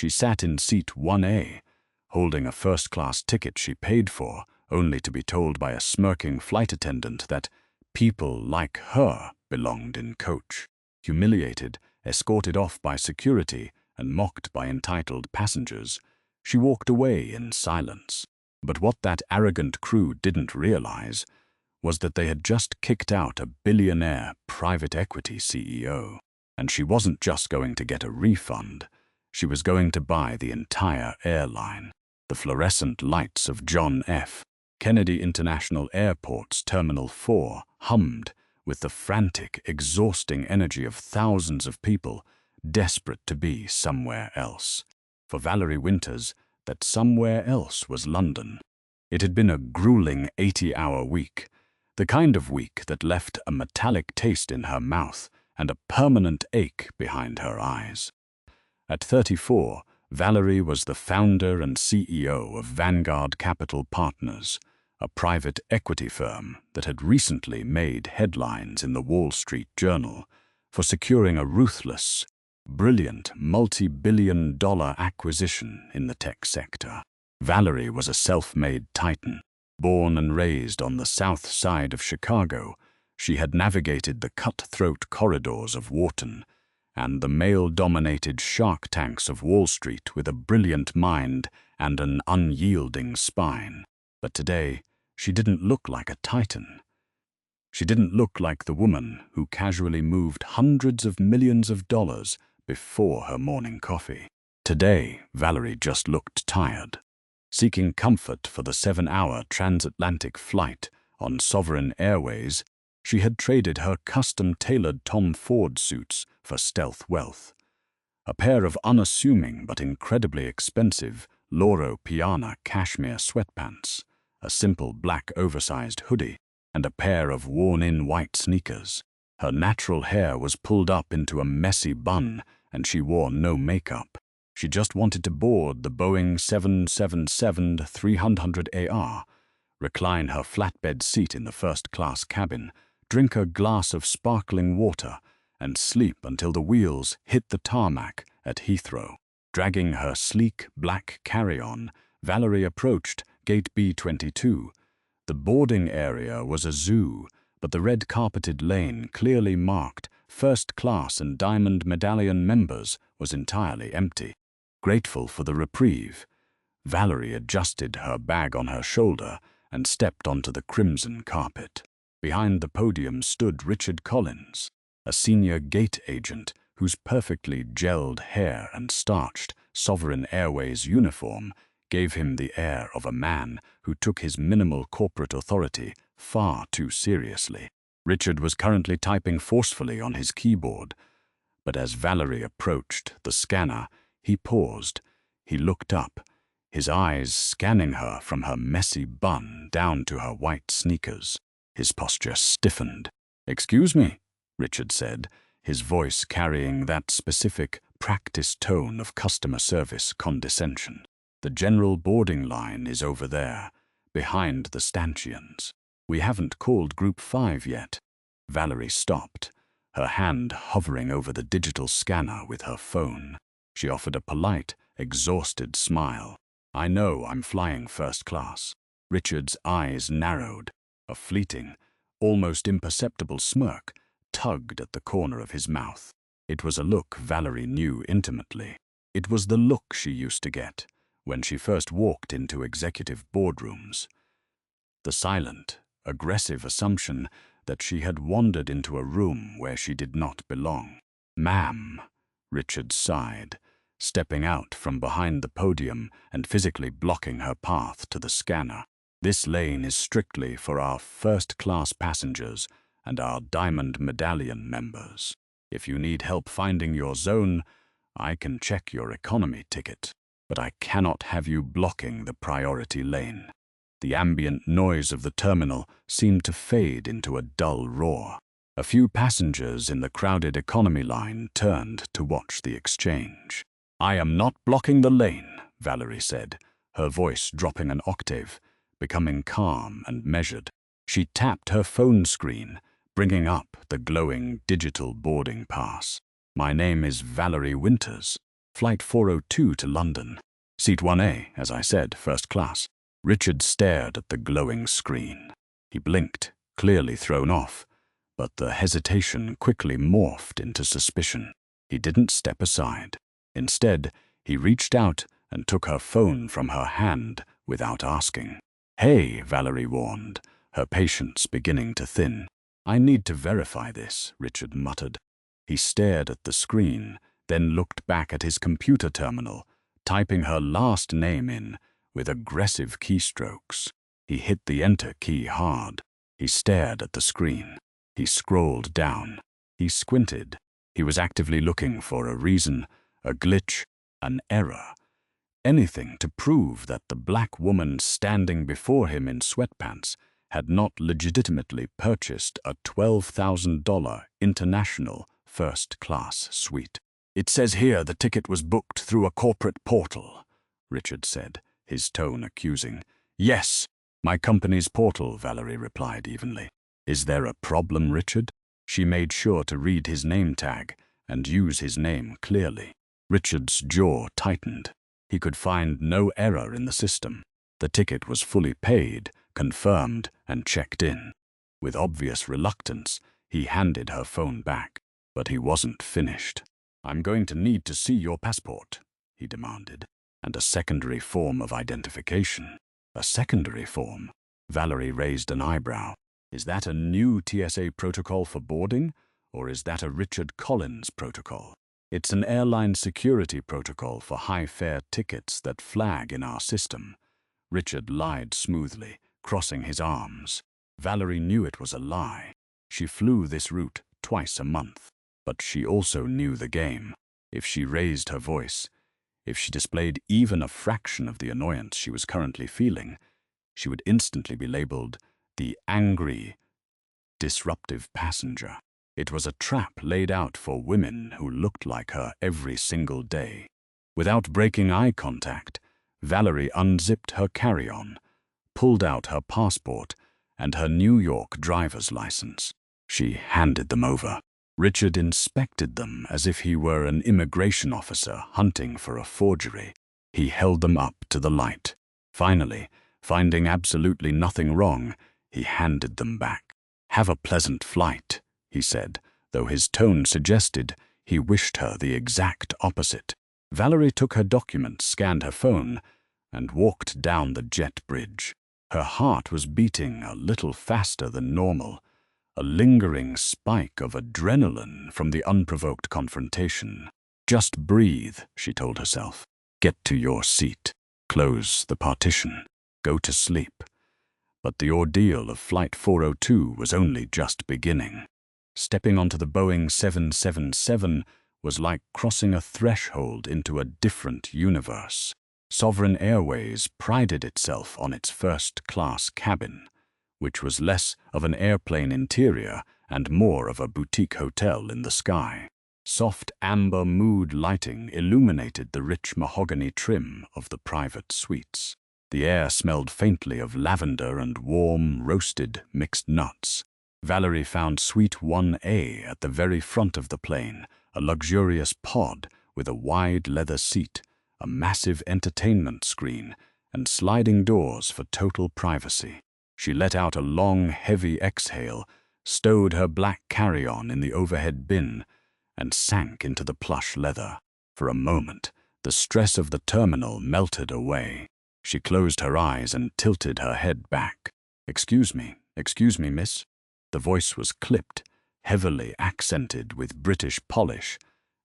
She sat in seat 1A, holding a first-class ticket she paid for, only to be told by a smirking flight attendant that people like her belonged in coach. Humiliated, escorted off by security, and mocked by entitled passengers, she walked away in silence. But what that arrogant crew didn't realize was that they had just kicked out a billionaire private equity CEO. And she wasn't just going to get a refund, she was going to buy the entire airline. The fluorescent lights of John F. Kennedy International Airport's Terminal 4 hummed with the frantic, exhausting energy of thousands of people desperate to be somewhere else. For Valerie Winters, that somewhere else was London. It had been a grueling 80-hour week, the kind of week that left a metallic taste in her mouth and a permanent ache behind her eyes. At 34, Valerie was the founder and CEO of Vanguard Capital Partners, a private equity firm that had recently made headlines in the Wall Street Journal for securing a ruthless, brilliant multi-billion-dollar acquisition in the tech sector. Valerie was a self-made titan. Born and raised on the south side of Chicago, she had navigated the cutthroat corridors of Wharton and the male-dominated shark tanks of Wall Street with a brilliant mind and an unyielding spine. But today, she didn't look like a titan. She didn't look like the woman who casually moved hundreds of millions of dollars before her morning coffee. Today, Valerie just looked tired. Seeking comfort for the 7-hour transatlantic flight on Sovereign Airways, she had traded her custom-tailored Tom Ford suits for stealth wealth. A pair of unassuming but incredibly expensive Loro Piana cashmere sweatpants, a simple black oversized hoodie, and a pair of worn-in white sneakers. Her natural hair was pulled up into a messy bun, and she wore no makeup. She just wanted to board the Boeing 777-300AR, recline her flatbed seat in the first-class cabin, drink a glass of sparkling water, and sleep until the wheels hit the tarmac at Heathrow. Dragging her sleek black carry-on, Valerie approached Gate B22. The boarding area was a zoo, but the red-carpeted lane clearly marked first-class and Diamond Medallion members was entirely empty. Grateful for the reprieve, Valerie adjusted her bag on her shoulder and stepped onto the crimson carpet. Behind the podium stood Richard Collins, a senior gate agent whose perfectly gelled hair and starched Sovereign Airways uniform gave him the air of a man who took his minimal corporate authority far too seriously. Richard was currently typing forcefully on his keyboard, but as Valerie approached the scanner, he paused. He looked up, his eyes scanning her from her messy bun down to her white sneakers. His posture stiffened. "Excuse me," Richard said, his voice carrying that specific, practiced tone of customer service condescension. "The general boarding line is over there, behind the stanchions. We haven't called Group 5 yet." Valerie stopped, her hand hovering over the digital scanner with her phone. She offered a polite, exhausted smile. "I know I'm flying first class." Richard's eyes narrowed. A fleeting, almost imperceptible smirk tugged at the corner of his mouth. It was a look Valerie knew intimately. It was the look she used to get when she first walked into executive boardrooms. The silent, aggressive assumption that she had wandered into a room where she did not belong. "Ma'am," Richard sighed, stepping out from behind the podium and physically blocking her path to the scanner. "This lane is strictly for our first-class passengers and our Diamond Medallion members. If you need help finding your zone, I can check your economy ticket, but I cannot have you blocking the priority lane." The ambient noise of the terminal seemed to fade into a dull roar. A few passengers in the crowded economy line turned to watch the exchange. "I am not blocking the lane," Valerie said, her voice dropping an octave, becoming calm and measured. She tapped her phone screen, bringing up the glowing digital boarding pass. "My name is Valerie Winters. Flight 402 to London. Seat 1A, as I said, first class. Richard stared at the glowing screen. He blinked, clearly thrown off, but the hesitation quickly morphed into suspicion. He didn't step aside. Instead, he reached out and took her phone from her hand without asking. "Hey," Valerie warned, her patience beginning to thin. "I need to verify this," Richard muttered. He stared at the screen, then looked back at his computer terminal, typing her last name in with aggressive keystrokes. He hit the enter key hard. He stared at the screen. He scrolled down. He squinted. He was actively looking for a reason, a glitch, an error. Anything to prove that the black woman standing before him in sweatpants had not legitimately purchased a $12,000 international first-class suite. "It says here the ticket was booked through a corporate portal," Richard said, his tone accusing. "Yes, my company's portal," Valerie replied evenly. "Is there a problem, Richard?" She made sure to read his name tag and use his name clearly. Richard's jaw tightened. He could find no error in the system. The ticket was fully paid, confirmed, and checked in. With obvious reluctance, he handed her phone back. But he wasn't finished. "I'm going to need to see your passport," he demanded, "and a secondary form of identification." "A secondary form?" Valerie raised an eyebrow. "Is that a new TSA protocol for boarding, or is that a Richard Collins protocol?" "It's an airline security protocol for high-fare tickets that flag in our system," Richard lied smoothly, crossing his arms. Valerie knew it was a lie. She flew this route twice a month. But she also knew the game. If she raised her voice, if she displayed even a fraction of the annoyance she was currently feeling, she would instantly be labeled the angry, disruptive passenger. It was a trap laid out for women who looked like her every single day. Without breaking eye contact, Valerie unzipped her carry-on, pulled out her passport and her New York driver's license. She handed them over. Richard inspected them as if he were an immigration officer hunting for a forgery. He held them up to the light. Finally, finding absolutely nothing wrong, he handed them back. "Have a pleasant flight," he said, though his tone suggested he wished her the exact opposite. Valerie took her documents, scanned her phone, and walked down the jet bridge. Her heart was beating a little faster than normal, a lingering spike of adrenaline from the unprovoked confrontation. "Just breathe," she told herself. "Get to your seat. Close the partition. Go to sleep." But the ordeal of Flight 402 was only just beginning. Stepping onto the Boeing 777 was like crossing a threshold into a different universe. Sovereign Airways prided itself on its first-class cabin, which was less of an airplane interior and more of a boutique hotel in the sky. Soft amber mood lighting illuminated the rich mahogany trim of the private suites. The air smelled faintly of lavender and warm, roasted mixed nuts. Valerie found Suite 1A at the very front of the plane, a luxurious pod with a wide leather seat, a massive entertainment screen, and sliding doors for total privacy. She let out a long, heavy exhale, stowed her black carry-on in the overhead bin, and sank into the plush leather. For a moment, the stress of the terminal melted away. She closed her eyes and tilted her head back. Excuse me, miss." The voice was clipped, heavily accented with British polish,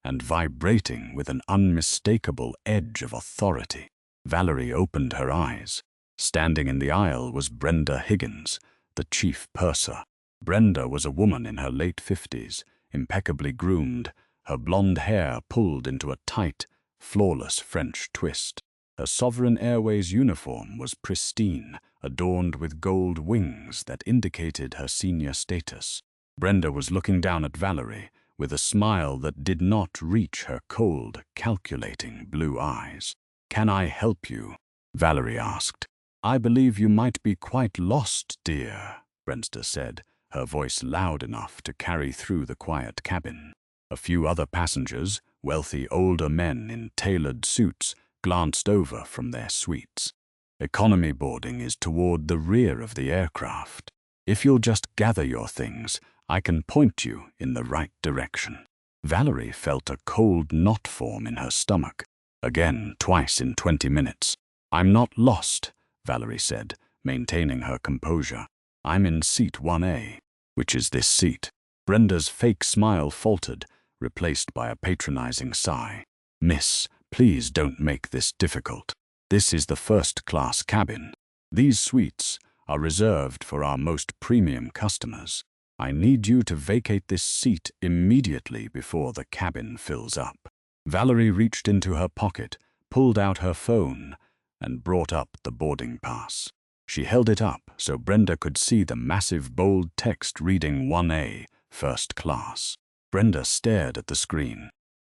and vibrating with an unmistakable edge of authority. Valerie opened her eyes. Standing in the aisle was Brenda Higgins, the chief purser. Brenda was a woman in her late 50s, impeccably groomed, her blonde hair pulled into a tight, flawless French twist. Her Sovereign Airways uniform was pristine, adorned with gold wings that indicated her senior status. Brenda was looking down at Valerie with a smile that did not reach her cold, calculating blue eyes. "Can I help you?" Valerie asked. "I believe you might be quite lost, dear," Brenda said, her voice loud enough to carry through the quiet cabin. A few other passengers, Wealthy older men in tailored suits glanced over from their suites. Economy boarding is toward the rear of the aircraft. If you'll just gather your things, I can point you in the right direction. Valerie felt a cold knot form in her stomach. Again, twice in 20 minutes. I'm not lost, Valerie said, maintaining her composure. I'm in seat 1A, which is this seat. Brenda's fake smile faltered, replaced by a patronizing sigh. Miss, please don't make this difficult. This is the first-class cabin. These suites are reserved for our most premium customers. I need you to vacate this seat immediately before the cabin fills up. Valerie reached into her pocket, pulled out her phone, and brought up the boarding pass. She held it up so Brenda could see the massive bold text reading 1A, first class. Brenda stared at the screen.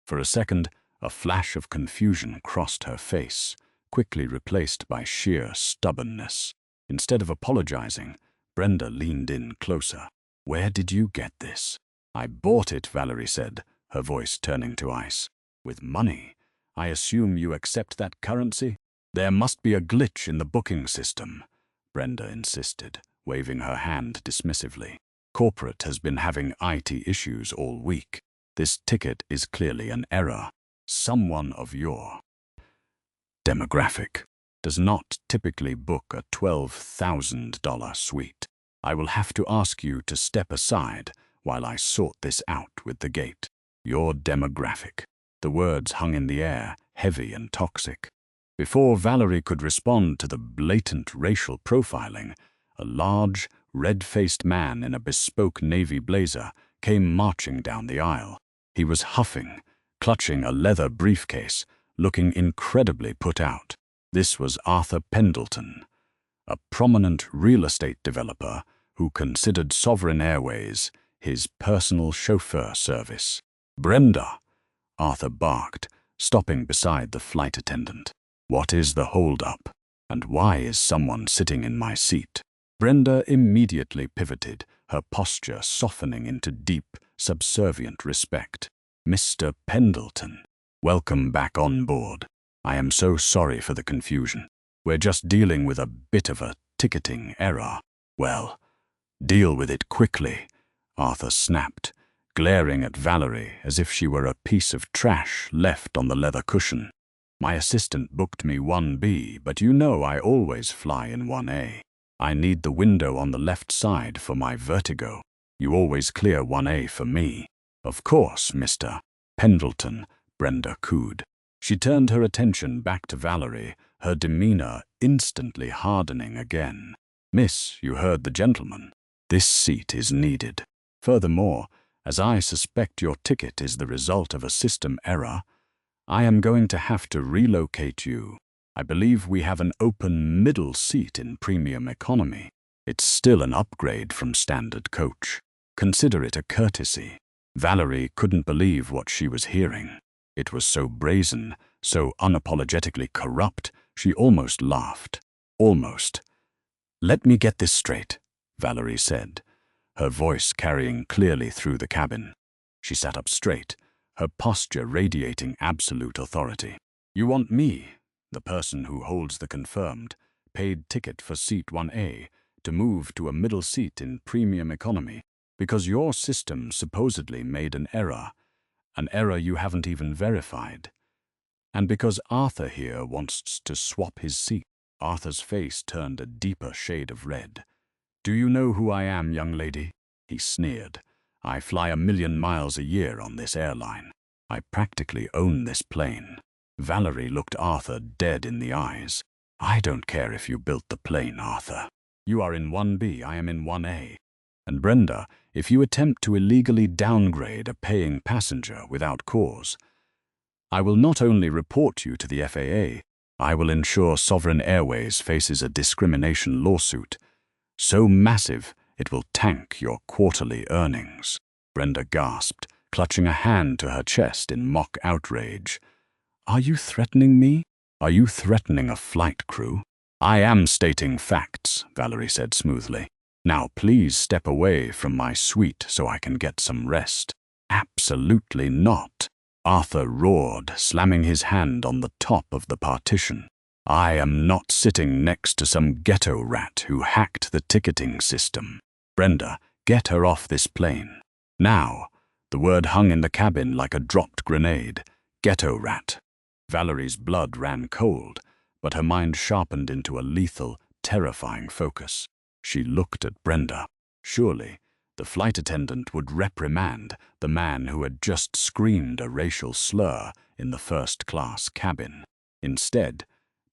For a second, a flash of confusion crossed her face, quickly replaced by sheer stubbornness. Instead of apologizing, Brenda leaned in closer. Where did you get this? I bought it, Valerie said, her voice turning to ice. With money? I assume you accept that currency? There must be a glitch in the booking system, Brenda insisted, waving her hand dismissively. Corporate has been having IT issues all week. This ticket is clearly an error. Someone of your demographic does not typically book a $12,000 suite. I will have to ask you to step aside while I sort this out with the gate. Your demographic. The words hung in the air, heavy and toxic. Before Valerie could respond to the blatant racial profiling, a large, red-faced man in a bespoke navy blazer came marching down the aisle. He was huffing, clutching a leather briefcase, looking incredibly put out. This was Arthur Pendleton, a prominent real estate developer who considered Sovereign Airways his personal chauffeur service. Brenda, Arthur barked, stopping beside the flight attendant. What is the hold-up? And why is someone sitting in my seat? Brenda immediately pivoted, her posture softening into deep, subservient respect. Mr. Pendleton, welcome back on board. I am so sorry for the confusion. We're just dealing with a bit of a ticketing error. Well, deal with it quickly, Arthur snapped, glaring at Valerie as if she were a piece of trash left on the leather cushion. My assistant booked me 1B, but you know I always fly in 1A. I need the window on the left side for my vertigo. You always clear 1A for me. Of course, Mr. Pendleton, Brenda cooed. She turned her attention back to Valerie, her demeanor instantly hardening again. Miss, you heard the gentleman. This seat is needed. Furthermore, as I suspect your ticket is the result of a system error, I am going to have to relocate you. I believe we have an open middle seat in premium economy. It's still an upgrade from standard coach. Consider it a courtesy. Valerie couldn't believe what she was hearing. It was so brazen, so unapologetically corrupt, she almost laughed. Almost. Let me get this straight, Valerie said, her voice carrying clearly through the cabin. She sat up straight, her posture radiating absolute authority. You want me, the person who holds the confirmed, paid ticket for seat 1A, to move to a middle seat in premium economy, because your system supposedly made an error you haven't even verified. And because Arthur here wants to swap his seat. Arthur's face turned a deeper shade of red. Do you know who I am, young lady? He sneered. I fly 1,000,000 miles a year on this airline. I practically own this plane. Valerie looked Arthur dead in the eyes. I don't care if you built the plane, Arthur. You are in 1B, I am in 1A. And Brenda, if you attempt to illegally downgrade a paying passenger without cause, I will not only report you to the FAA, I will ensure Sovereign Airways faces a discrimination lawsuit so massive it will tank your quarterly earnings. Brenda gasped, clutching a hand to her chest in mock outrage. Are you threatening me? Are you threatening a flight crew? I am stating facts, Valerie said smoothly. Now please step away from my suite so I can get some rest. Absolutely not. Arthur roared, slamming his hand on the top of the partition. I am not sitting next to some ghetto rat who hacked the ticketing system. Brenda, get her off this plane. Now. The word hung in the cabin like a dropped grenade. Ghetto rat. Valerie's blood ran cold, but her mind sharpened into a lethal, terrifying focus. She looked at Brenda. Surely, the flight attendant would reprimand the man who had just screamed a racial slur in the first-class cabin. Instead,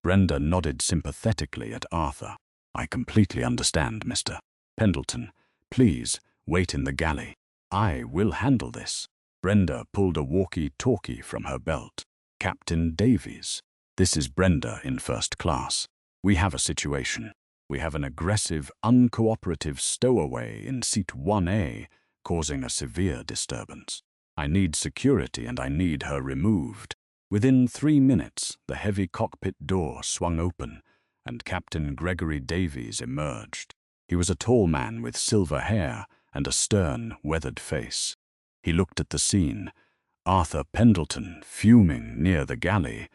Brenda nodded sympathetically at Arthur. I completely understand, Mr. Pendleton. Please, wait in the galley. I will handle this. Brenda pulled a walkie-talkie from her belt. Captain Davies, this is Brenda in first class. We have a situation. We have an aggressive, uncooperative stowaway in seat 1A causing a severe disturbance. I need security and I need her removed. Within 3 minutes, the heavy cockpit door swung open and Captain Gregory Davies emerged. He was a tall man with silver hair and a stern, weathered face. He looked at the scene. Arthur Pendleton fuming near the galley,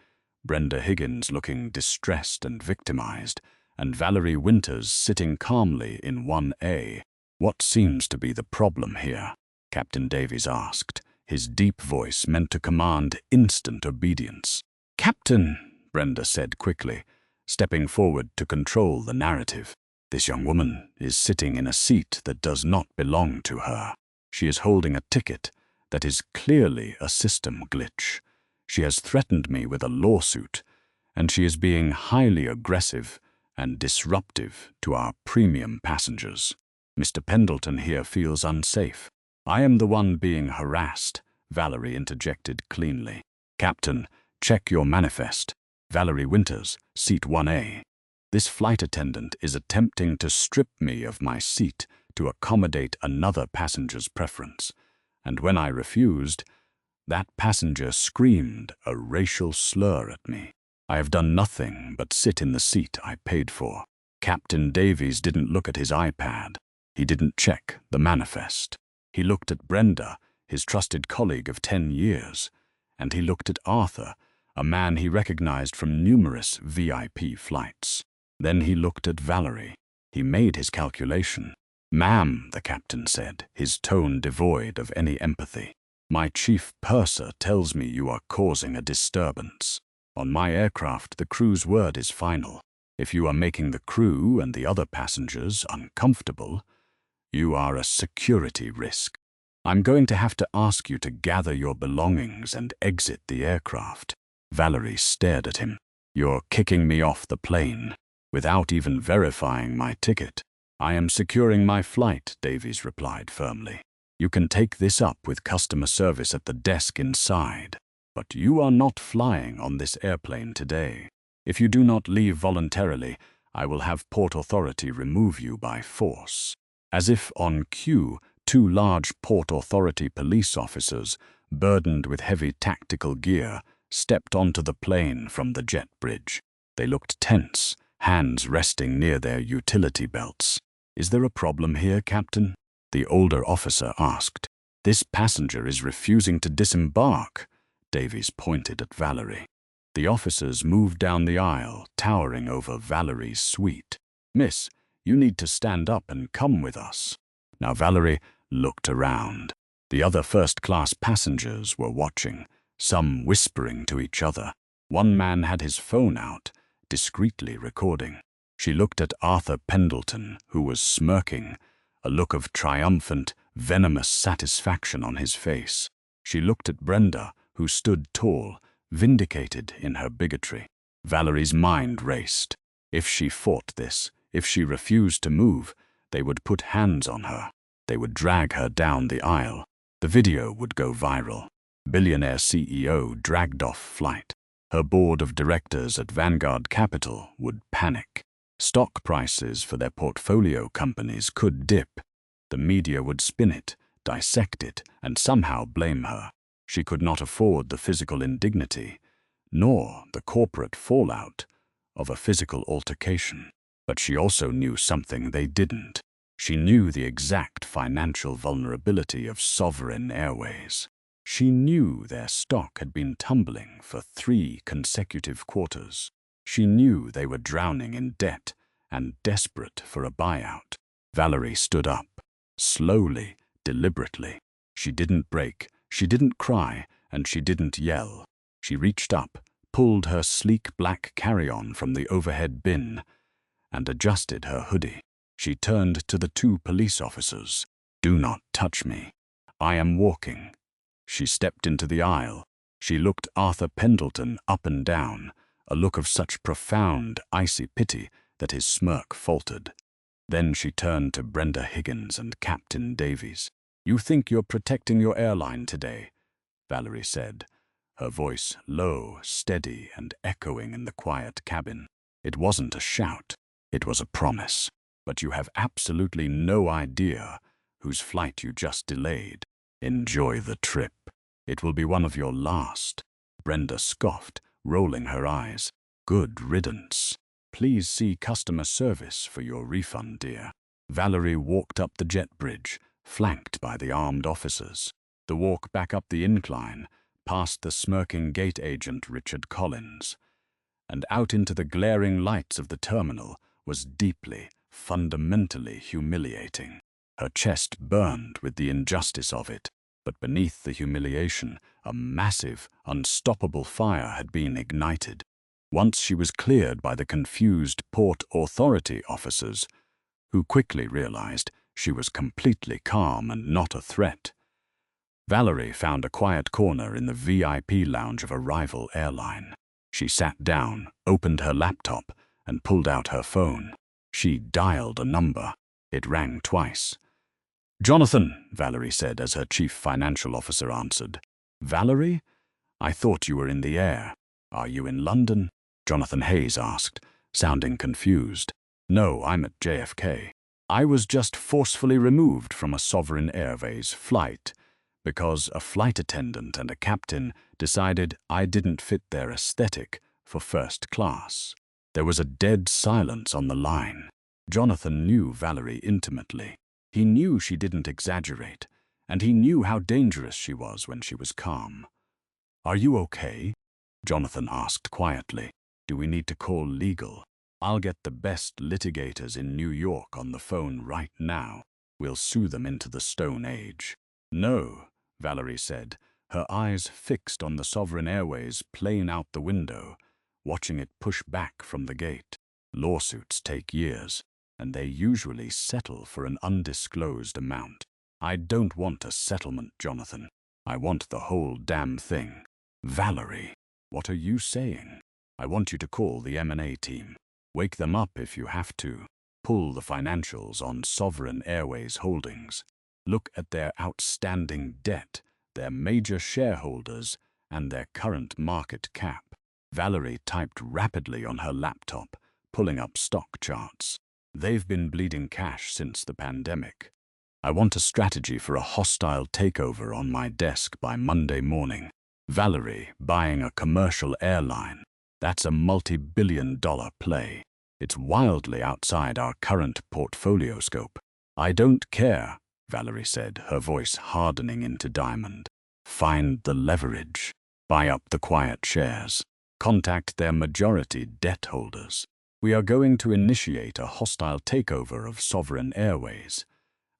Brenda Higgins looking distressed and victimized, and Valerie Winters sitting calmly in 1A. What seems to be the problem here? Captain Davies asked, his deep voice meant to command instant obedience. Captain, Brenda said quickly, stepping forward to control the narrative. This young woman is sitting in a seat that does not belong to her. She is holding a ticket that is clearly a system glitch. She has threatened me with a lawsuit, and she is being highly aggressive and disruptive to our premium passengers. Mr. Pendleton here feels unsafe. I am the one being harassed, Valerie interjected cleanly. Captain, check your manifest. Valerie Winters, seat 1A. This flight attendant is attempting to strip me of my seat to accommodate another passenger's preference, and when I refused, that passenger screamed a racial slur at me. I have done nothing but sit in the seat I paid for. Captain Davies didn't look at his iPad. He didn't check the manifest. He looked at Brenda, his trusted colleague of 10 years, and he looked at Arthur, a man he recognized from numerous VIP flights. Then he looked at Valerie. He made his calculation. Ma'am, the captain said, his tone devoid of any empathy. My chief purser tells me you are causing a disturbance. On my aircraft, the crew's word is final. If you are making the crew and the other passengers uncomfortable, you are a security risk. I'm going to have to ask you to gather your belongings and exit the aircraft. Valerie stared at him. You're kicking me off the plane, without even verifying my ticket. I am securing my flight, Davies replied firmly. You can take this up with customer service at the desk inside. But you are not flying on this airplane today. If you do not leave voluntarily, I will have Port Authority remove you by force. As if on cue, 2 large Port Authority police officers, burdened with heavy tactical gear, stepped onto the plane from the jet bridge. They looked tense, hands resting near their utility belts. Is there a problem here, Captain? The older officer asked. This passenger is refusing to disembark. Davies pointed at Valerie. The officers moved down the aisle, towering over Valerie's suite. Miss, you need to stand up and come with us. Now Valerie looked around. The other first-class passengers were watching, some whispering to each other. One man had his phone out, discreetly recording. She looked at Arthur Pendleton, who was smirking, a look of triumphant, venomous satisfaction on his face. She looked at Brenda, who stood tall, vindicated in her bigotry. Valerie's mind raced. If she fought this, if she refused to move, they would put hands on her. They would drag her down the aisle. The video would go viral. Billionaire CEO dragged off flight. Her board of directors at Vanguard Capital would panic. Stock prices for their portfolio companies could dip. The media would spin it, dissect it, and somehow blame her. She could not afford the physical indignity, nor the corporate fallout of a physical altercation. But she also knew something they didn't. She knew the exact financial vulnerability of Sovereign Airways. She knew their stock had been tumbling for 3 consecutive quarters. She knew they were drowning in debt and desperate for a buyout. Valerie stood up, slowly, deliberately. She didn't break, she didn't cry, and she didn't yell. She reached up, pulled her sleek black carry-on from the overhead bin, and adjusted her hoodie. She turned to the 2 police officers. "Do not touch me. I am walking." She stepped into the aisle. She looked Arthur Pendleton up and down, a look of such profound, icy pity that his smirk faltered. Then she turned to Brenda Higgins and Captain Davies. "You think you're protecting your airline today," Valerie said, her voice low, steady, and echoing in the quiet cabin. It wasn't a shout, it was a promise. "But you have absolutely no idea whose flight you just delayed. Enjoy the trip. It will be one of your last." Brenda scoffed, rolling her eyes. "Good riddance. Please see customer service for your refund, dear." Valerie walked up the jet bridge, flanked by the armed officers. The walk back up the incline, past the smirking gate agent Richard Collins, and out into the glaring lights of the terminal was deeply, fundamentally humiliating. Her chest burned with the injustice of it, but beneath the humiliation, a massive, unstoppable fire had been ignited. Once she was cleared by the confused Port Authority officers, who quickly realized she was completely calm and not a threat, Valerie found a quiet corner in the VIP lounge of a rival airline. She sat down, opened her laptop, and pulled out her phone. She dialed a number. It rang twice. "Jonathan," Valerie said as her chief financial officer answered. "Valerie? I thought you were in the air. Are you in London?" Jonathan Hayes asked, sounding confused. "No, I'm at JFK. I was just forcefully removed from a Sovereign Airways flight because a flight attendant and a captain decided I didn't fit their aesthetic for first class." There was a dead silence on the line. Jonathan knew Valerie intimately. He knew she didn't exaggerate, and he knew how dangerous she was when she was calm. "Are you okay?" Jonathan asked quietly. "Do we need to call legal? I'll get the best litigators in New York on the phone right now. We'll sue them into the Stone Age." "No," Valerie said, her eyes fixed on the Sovereign Airways plane out the window, watching it push back from the gate. "Lawsuits take years, and they usually settle for an undisclosed amount. I don't want a settlement, Jonathan. I want the whole damn thing." "Valerie, what are you saying?" "I want you to call the M&A team. Wake them up if you have to. Pull the financials on Sovereign Airways Holdings. Look at their outstanding debt, their major shareholders, and their current market cap." Valerie typed rapidly on her laptop, pulling up stock charts. "They've been bleeding cash since the pandemic. I want a strategy for a hostile takeover on my desk by Monday morning. Valerie buying a commercial airline. That's a multi-billion-dollar play. It's wildly outside our current portfolio scope." "I don't care," Valerie said, her voice hardening into diamond. "Find the leverage. Buy up the quiet shares. Contact their majority debt holders. We are going to initiate a hostile takeover of Sovereign Airways,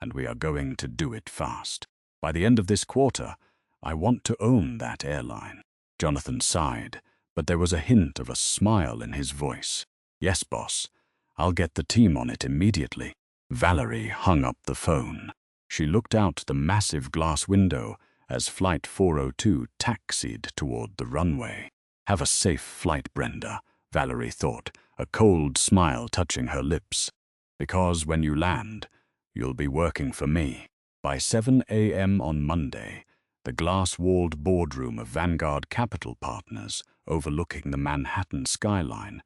and we are going to do it fast. By the end of this quarter, I want to own that airline." Jonathan sighed, but there was a hint of a smile in his voice. "Yes, boss. I'll get the team on it immediately." Valerie hung up the phone. She looked out the massive glass window as Flight 402 taxied toward the runway. "Have a safe flight, Brenda," Valerie thought, a cold smile touching her lips. "Because when you land, you'll be working for me." By 7 a.m. on Monday, the glass-walled boardroom of Vanguard Capital Partners, overlooking the Manhattan skyline,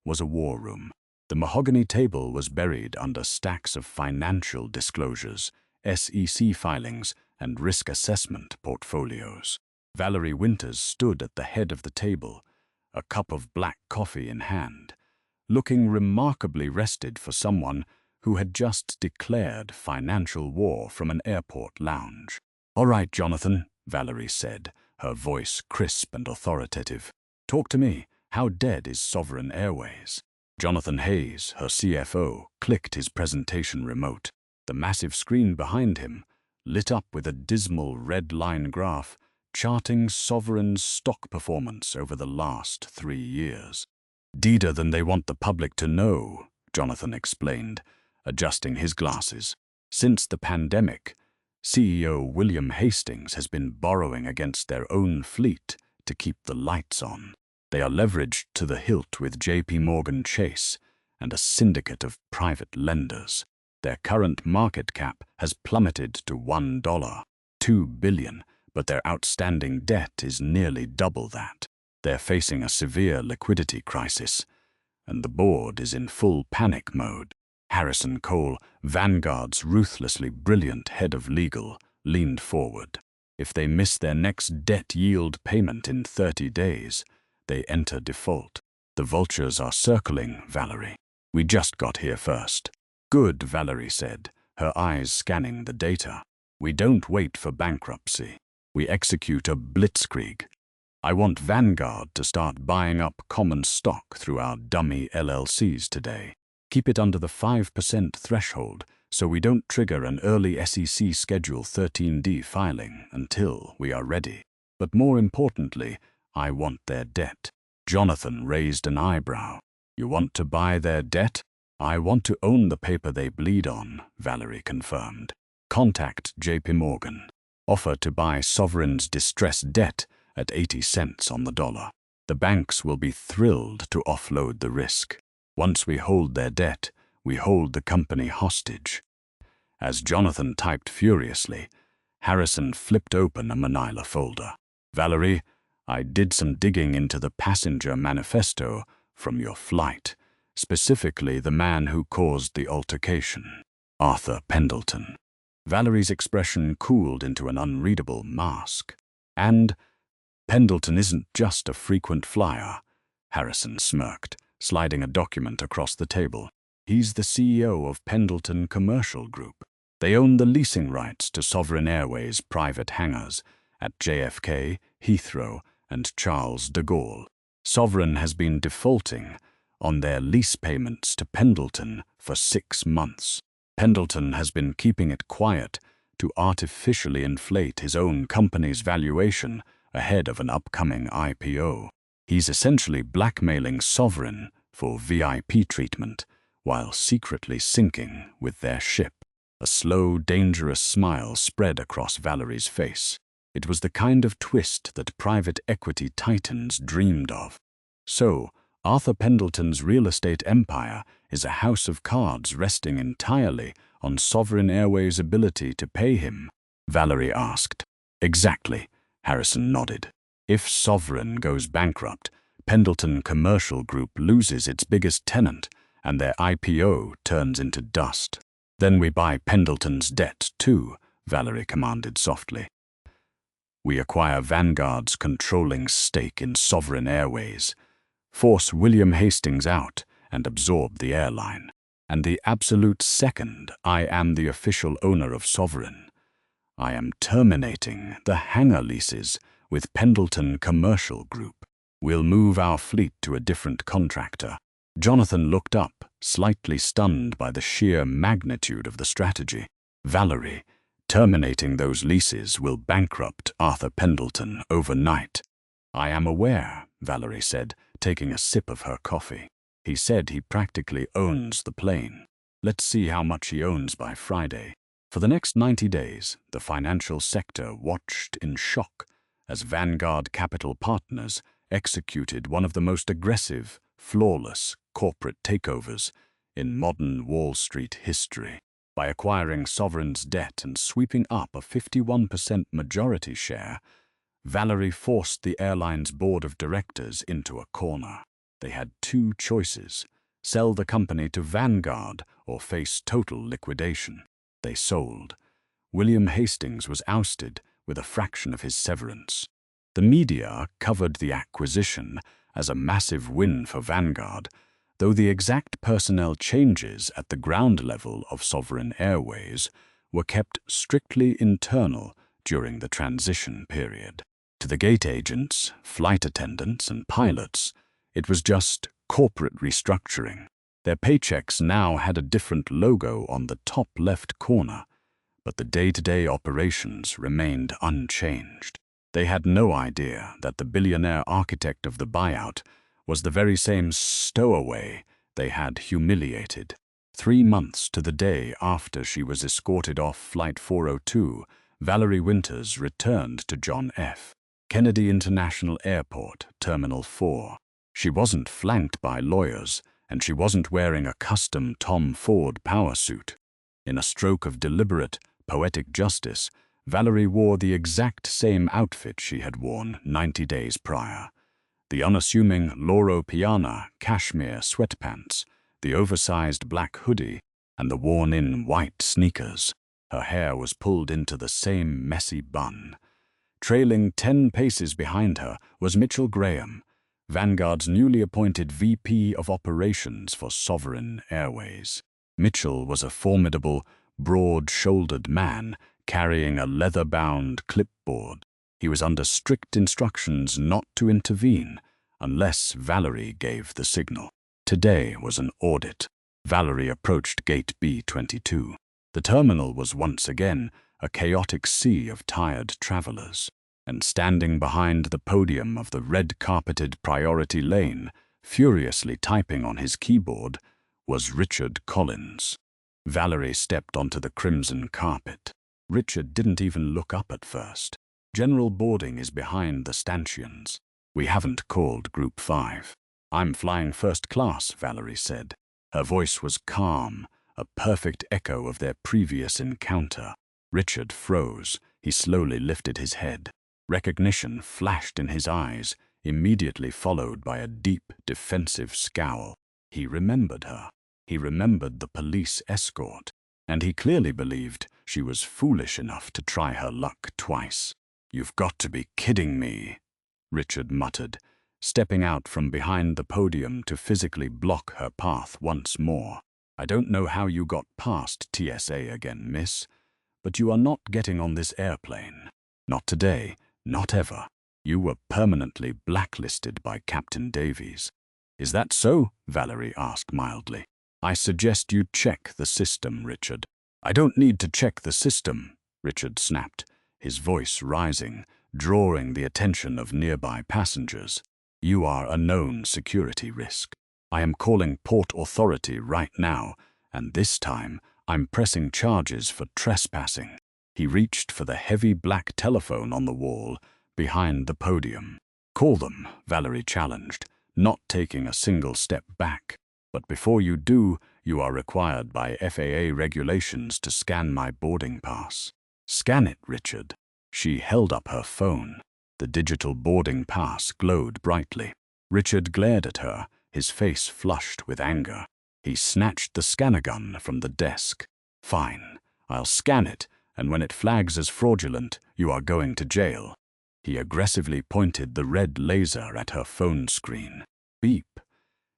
was a war room. The mahogany table was buried under stacks of financial disclosures, SEC filings, and risk assessment portfolios. Valerie Winters stood at the head of the table, a cup of black coffee in hand, looking remarkably rested for someone who had just declared financial war from an airport lounge. "All right, Jonathan," Valerie said, her voice crisp and authoritative. "Talk to me. How dead is Sovereign Airways?" Jonathan Hayes, her CFO, clicked his presentation remote. The massive screen behind him, lit up with a dismal red line graph, charting Sovereign's stock performance over the last 3 years. "Deader than they want the public to know," Jonathan explained, adjusting his glasses. "Since the pandemic, CEO William Hastings has been borrowing against their own fleet to keep the lights on. They are leveraged to the hilt with JP Chase and a syndicate of private lenders. Their current market cap has plummeted to $2 billion, but their outstanding debt is nearly double that. They're facing a severe liquidity crisis, and the board is in full panic mode." Harrison Cole, Vanguard's ruthlessly brilliant head of legal, leaned forward. "If they miss their next debt yield payment in 30 days, they enter default. The vultures are circling, Valerie. We just got here first." "Good," Valerie said, her eyes scanning the data. "We don't wait for bankruptcy. We execute a blitzkrieg. I want Vanguard to start buying up common stock through our dummy LLCs today. Keep it under the 5% threshold so we don't trigger an early SEC Schedule 13D filing until we are ready. But more importantly, I want their debt." Jonathan raised an eyebrow. "You want to buy their debt?" "I want to own the paper they bleed on," Valerie confirmed. "Contact JP Morgan. Offer to buy Sovereign's distressed debt at 80 cents on the dollar. The banks will be thrilled to offload the risk. Once we hold their debt, we hold the company hostage." As Jonathan typed furiously, Harrison flipped open a manila folder. "Valerie, I did some digging into the passenger manifesto from your flight, specifically the man who caused the altercation, Arthur Pendleton." Valerie's expression cooled into an unreadable mask. "And Pendleton isn't just a frequent flyer," Harrison smirked, sliding a document across the table. "He's the CEO of Pendleton Commercial Group. They own the leasing rights to Sovereign Airways private hangars at JFK, Heathrow, and Charles de Gaulle. Sovereign has been defaulting on their lease payments to Pendleton for 6 months. Pendleton has been keeping it quiet to artificially inflate his own company's valuation ahead of an upcoming IPO. He's essentially blackmailing Sovereign for VIP treatment while secretly sinking with their ship." A slow, dangerous smile spread across Valerie's face. It was the kind of twist that private equity titans dreamed of. "So, Arthur Pendleton's real estate empire is a house of cards resting entirely on Sovereign Airways' ability to pay him?" Valerie asked. "Exactly," Harrison nodded. "If Sovereign goes bankrupt, Pendleton Commercial Group loses its biggest tenant, and their IPO turns into dust. Then we buy Pendleton's debt too," Valerie commanded softly. "We acquire Vanguard's controlling stake in Sovereign Airways, force William Hastings out, and absorb the airline. And the absolute second I am the official owner of Sovereign, I am terminating the hangar leases with Pendleton Commercial Group. We'll move our fleet to a different contractor." Jonathan looked up, slightly stunned by the sheer magnitude of the strategy. "Valerie, terminating those leases will bankrupt Arthur Pendleton overnight." "I am aware," Valerie said, taking a sip of her coffee. "He said he practically owns the plane. Let's see how much he owns by Friday." For the next 90 days, the financial sector watched in shock as Vanguard Capital Partners executed one of the most aggressive, flawless corporate takeovers in modern Wall Street history. By acquiring Sovereign's debt and sweeping up a 51% majority share, Valerie forced the airline's board of directors into a corner. They had 2 choices: sell the company to Vanguard or face total liquidation. They sold. William Hastings was ousted with a fraction of his severance. The media covered the acquisition as a massive win for Vanguard, though the exact personnel changes at the ground level of Sovereign Airways were kept strictly internal during the transition period. To the gate agents, flight attendants, and pilots, it was just corporate restructuring. Their paychecks now had a different logo on the top left corner, but the day-to-day operations remained unchanged. They had no idea that the billionaire architect of the buyout was the very same stowaway they had humiliated. 3 months to the day after she was escorted off Flight 402, Valerie Winters returned to John F. Kennedy International Airport, Terminal 4. She wasn't flanked by lawyers, and she wasn't wearing a custom Tom Ford power suit. In a stroke of deliberate, poetic justice, Valerie wore the exact same outfit she had worn 90 days prior. The unassuming Loro Piana cashmere sweatpants, the oversized black hoodie, and the worn-in white sneakers. Her hair was pulled into the same messy bun. Trailing 10 paces behind her was Mitchell Graham, Vanguard's newly appointed VP of Operations for Sovereign Airways. Mitchell was a formidable, broad-shouldered man carrying a leather-bound clipboard. He was under strict instructions not to intervene unless Valerie gave the signal. Today was an audit. Valerie approached Gate B-22. The terminal was once again a chaotic sea of tired travelers, and standing behind the podium of the red-carpeted priority lane, furiously typing on his keyboard, was Richard Collins. Valerie stepped onto the crimson carpet. Richard didn't even look up at first. General boarding is behind the stanchions. We haven't called Group 5. I'm flying first class, Valerie said. Her voice was calm, a perfect echo of their previous encounter. Richard froze. He slowly lifted his head. Recognition flashed in his eyes, immediately followed by a deep, defensive scowl. He remembered her. He remembered the police escort, and he clearly believed she was foolish enough to try her luck twice. "You've got to be kidding me," Richard muttered, stepping out from behind the podium to physically block her path once more. "I don't know how you got past TSA again, miss, but you are not getting on this airplane. Not today, not ever. You were permanently blacklisted by Captain Davies." "Is that so?" Valerie asked mildly. "I suggest you check the system, Richard." "I don't need to check the system," Richard snapped, his voice rising, drawing the attention of nearby passengers. "You are a known security risk. I am calling Port Authority right now, and this time I'm pressing charges for trespassing." He reached for the heavy black telephone on the wall behind the podium. "Call them," Valerie challenged, not taking a single step back. "But before you do, you are required by FAA regulations to scan my boarding pass." "Scan it, Richard." She held up her phone. The digital boarding pass glowed brightly. Richard glared at her, his face flushed with anger. He snatched the scanner gun from the desk. "Fine, I'll scan it, and when it flags as fraudulent, you are going to jail." He aggressively pointed the red laser at her phone screen. Beep.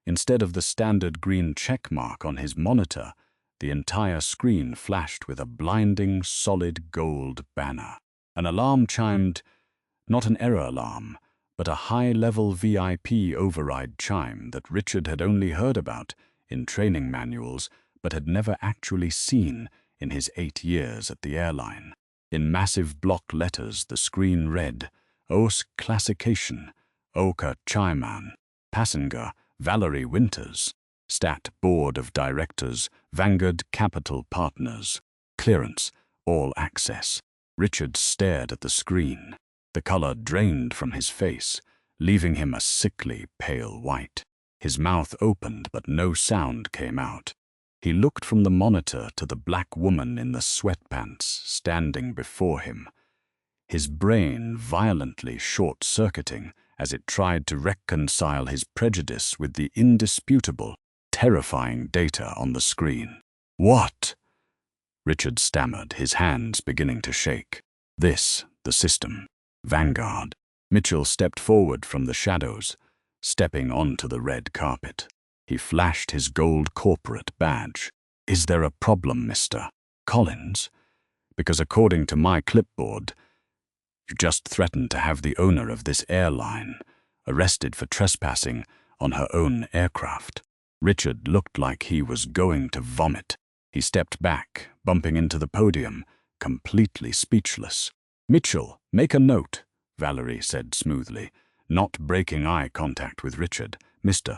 Instead of the standard green check mark on his monitor, the entire screen flashed with a blinding, solid gold banner. An alarm chimed, not an error alarm, but a high-level VIP override chime that Richard had only heard about in training manuals but had never actually seen in his 8 years at the airline. In massive block letters, the screen read, "Os Classification, Oka Chaiman, Passenger, Valerie Winters, Stat Board of Directors, Vanguard Capital Partners, Clearance, All Access." Richard stared at the screen. The color drained from his face, leaving him a sickly pale white. His mouth opened, but no sound came out. He looked from the monitor to the black woman in the sweatpants standing before him, his brain violently short-circuiting as it tried to reconcile his prejudice with the indisputable, terrifying data on the screen. "What?" Richard stammered, his hands beginning to shake. "This, the system. Vanguard." Mitchell stepped forward from the shadows, stepping onto the red carpet. He flashed his gold corporate badge. "Is there a problem, Mr. Collins? Because according to my clipboard, You just threatened to have the owner of this airline arrested for trespassing on her own aircraft." Richard looked like he was going to vomit. He stepped back, bumping into the podium, completely speechless. "Mitchell, make a note," Valerie said smoothly, not breaking eye contact with Richard. "Mr.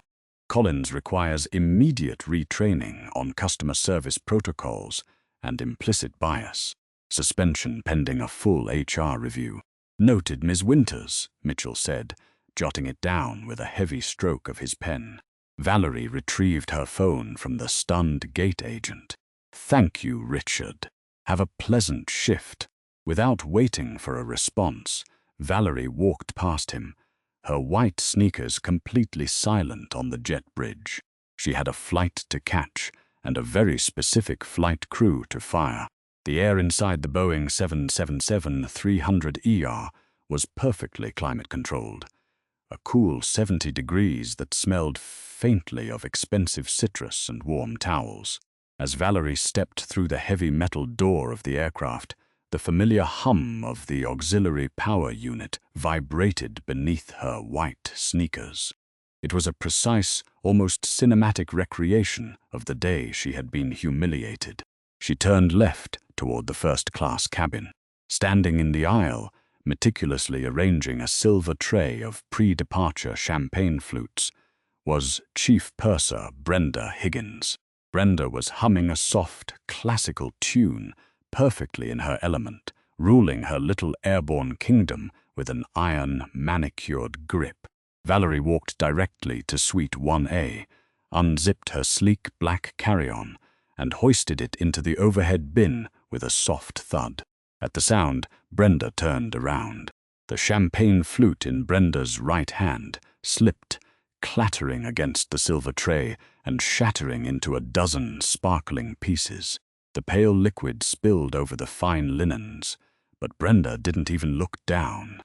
Collins requires immediate retraining on customer service protocols and implicit bias. Suspension pending a full HR review." "Noted, Ms. Winters," Mitchell said, jotting it down with a heavy stroke of his pen. Valerie retrieved her phone from the stunned gate agent. "Thank you, Richard. Have a pleasant shift." Without waiting for a response, Valerie walked past him, her white sneakers completely silent on the jet bridge. She had a flight to catch and a very specific flight crew to fire. The air inside the Boeing 777-300ER was perfectly climate-controlled. A cool 70 degrees that smelled faintly of expensive citrus and warm towels. As Valerie stepped through the heavy metal door of the aircraft, the familiar hum of the auxiliary power unit vibrated beneath her white sneakers. It was a precise, almost cinematic recreation of the day she had been humiliated. She turned left toward the first-class cabin. Standing in the aisle, meticulously arranging a silver tray of pre-departure champagne flutes, was Chief Purser Brenda Higgins. Brenda was humming a soft, classical tune, perfectly in her element, ruling her little airborne kingdom with an iron, manicured grip. Valerie walked directly to Suite 1A, unzipped her sleek black carry-on, and hoisted it into the overhead bin with a soft thud. At the sound, Brenda turned around. The champagne flute in Brenda's right hand slipped, clattering against the silver tray and shattering into a dozen sparkling pieces. The pale liquid spilled over the fine linens, but Brenda didn't even look down.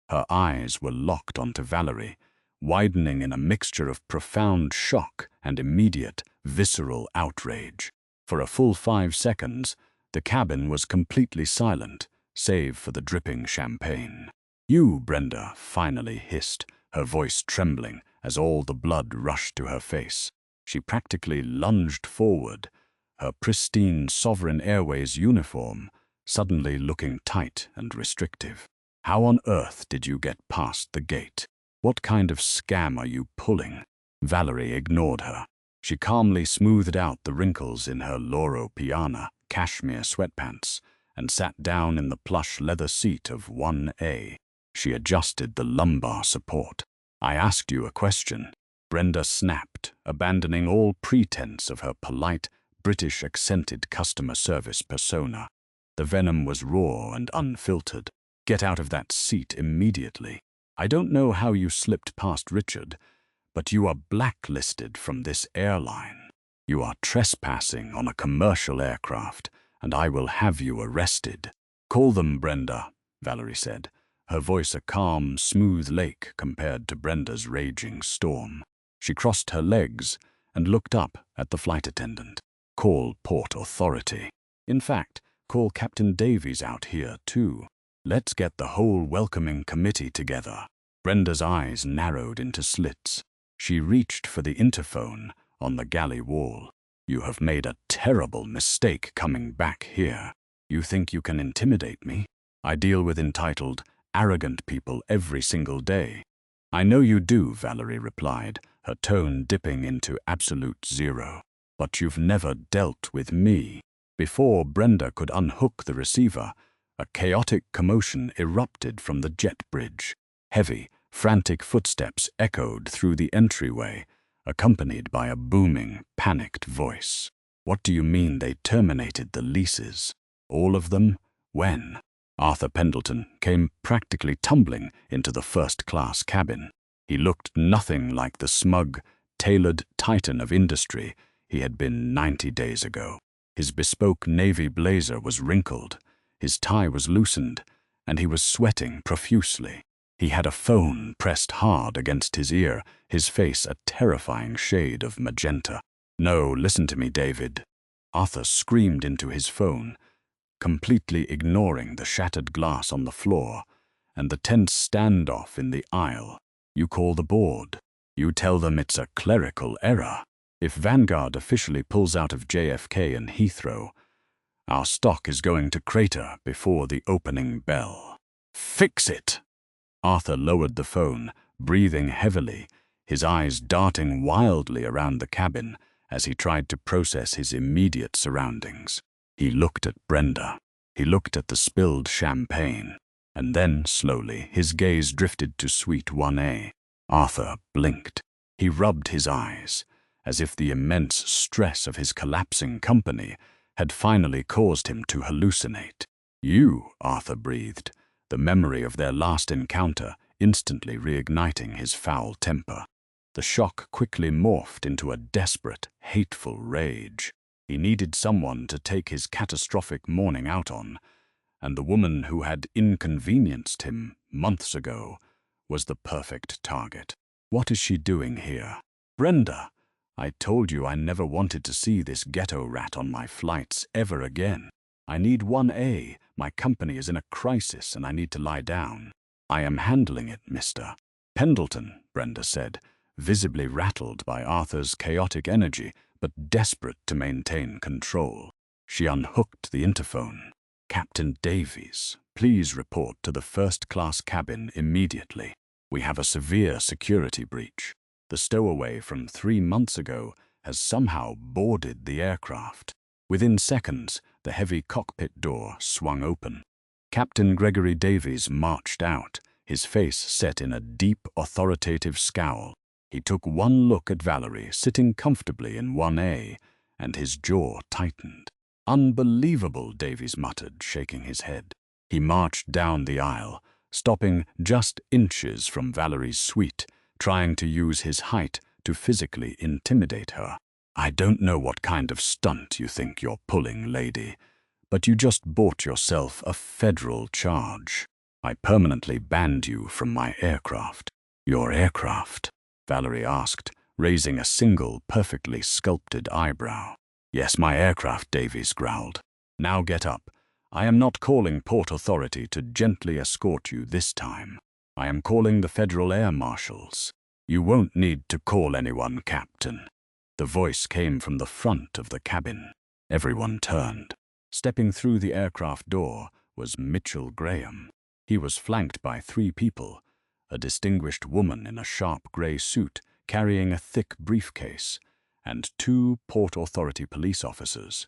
Her eyes were locked onto Valerie, widening in a mixture of profound shock and immediate, visceral outrage. For a full 5 seconds, the cabin was completely silent, save for the dripping champagne. "You," Brenda finally hissed, her voice trembling as all the blood rushed to her face. She practically lunged forward, her pristine Sovereign Airways uniform suddenly looking tight and restrictive. "How on earth did you get past the gate? What kind of scam are you pulling?" Valerie ignored her. She calmly smoothed out the wrinkles in her Loro Piana cashmere sweatpants and sat down in the plush leather seat of 1A. She adjusted the lumbar support. "I asked you a question," Brenda snapped, abandoning all pretense of her polite, British-accented customer service persona. The venom was raw and unfiltered. "Get out of that seat immediately. I don't know how you slipped past Richard, but you are blacklisted from this airline. You are trespassing on a commercial aircraft, and I will have you arrested." "Call them, Brenda," Valerie said, her voice a calm, smooth lake compared to Brenda's raging storm. She crossed her legs and looked up at the flight attendant. "Call Port Authority. In fact, call Captain Davies out here, too. Let's get the whole welcoming committee together." Brenda's eyes narrowed into slits. She reached for the interphone on the galley wall. "You have made a terrible mistake coming back here. You think you can intimidate me? I deal with entitled, arrogant people every single day." "I know you do," Valerie replied, her tone dipping into absolute zero. "But you've never dealt with me." Before Brenda could unhook the receiver, a chaotic commotion erupted from the jet bridge. Heavy, frantic footsteps echoed through the entryway, accompanied by a booming, panicked voice. "What do you mean they terminated the leases? All of them? When?" Arthur Pendleton came practically tumbling into the first-class cabin. He looked nothing like the smug, tailored titan of industry he had been 90 days ago. His bespoke navy blazer was wrinkled, his tie was loosened, and he was sweating profusely. He had a phone pressed hard against his ear, his face a terrifying shade of magenta. "No, listen to me, David." Arthur screamed into his phone, completely ignoring the shattered glass on the floor and the tense standoff in the aisle. You call the board. You tell them it's a clerical error. If Vanguard officially pulls out of JFK and Heathrow, our stock is going to crater before the opening bell. Fix it! Arthur lowered the phone, breathing heavily, his eyes darting wildly around the cabin as he tried to process his immediate surroundings. He looked at Brenda. He looked at the spilled champagne. And then, slowly, his gaze drifted to Suite 1A. Arthur blinked. He rubbed his eyes, as if the immense stress of his collapsing company had finally caused him to hallucinate. You, Arthur breathed, the memory of their last encounter instantly reigniting his foul temper. The shock quickly morphed into a desperate, hateful rage. He needed someone to take his catastrophic morning out on, and the woman who had inconvenienced him months ago was the perfect target. What is she doing here? Brenda, I told you I never wanted to see this ghetto rat on my flights ever again. I need 1A. My company is in a crisis and I need to lie down. I am handling it, Mr. Pendleton, Brenda said, visibly rattled by Arthur's chaotic energy, but desperate to maintain control. She unhooked the interphone. Captain Davies, please report to the first-class cabin immediately. We have a severe security breach. The stowaway from 3 months ago has somehow boarded the aircraft. Within seconds, the heavy cockpit door swung open. Captain Gregory Davies marched out, his face set in a deep, authoritative scowl. He took one look at Valerie sitting comfortably in 1A, and his jaw tightened. Unbelievable, Davies muttered, shaking his head. He marched down the aisle, stopping just inches from Valerie's suite, trying to use his height to physically intimidate her. I don't know what kind of stunt you think you're pulling, lady, but you just bought yourself a federal charge. I permanently banned you from my aircraft. Your aircraft? Valerie asked, raising a single, perfectly sculpted eyebrow. Yes, my aircraft, Davies growled. Now get up. I am not calling Port Authority to gently escort you this time. I am calling the Federal Air Marshals. You won't need to call anyone, Captain. The voice came from the front of the cabin. Everyone turned. Stepping through the aircraft door was Mitchell Graham. He was flanked by 3 people, a distinguished woman in a sharp grey suit carrying a thick briefcase, and 2 Port Authority police officers.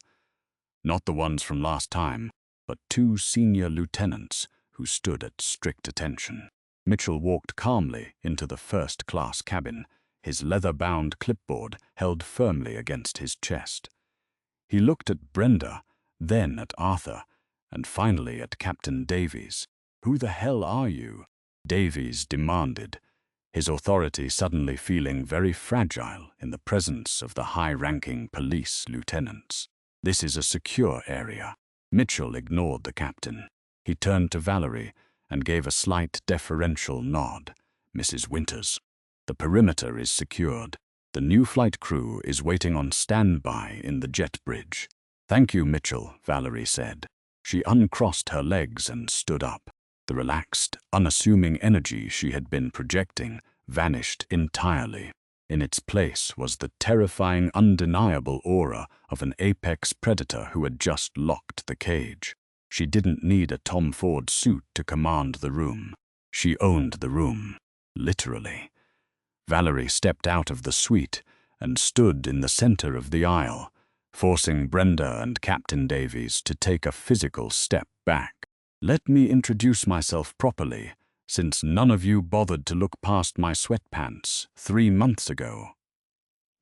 Not the ones from last time, but 2 senior lieutenants who stood at strict attention. Mitchell walked calmly into the first-class cabin, his leather-bound clipboard held firmly against his chest. He looked at Brenda, then at Arthur, and finally at Captain Davies. Who the hell are you? Davies demanded, his authority suddenly feeling very fragile in the presence of the high-ranking police lieutenants. This is a secure area. Mitchell ignored the captain. He turned to Valerie and gave a slight deferential nod. Mrs. Winters, the perimeter is secured. The new flight crew is waiting on standby in the jet bridge. Thank you, Mitchell, Valerie said. She uncrossed her legs and stood up. The relaxed, unassuming energy she had been projecting vanished entirely. In its place was the terrifying, undeniable aura of an apex predator who had just locked the cage. She didn't need a Tom Ford suit to command the room. She owned the room, literally. Valerie stepped out of the suite and stood in the center of the aisle, forcing Brenda and Captain Davies to take a physical step back. Let me introduce myself properly, since none of you bothered to look past my sweatpants 3 months ago,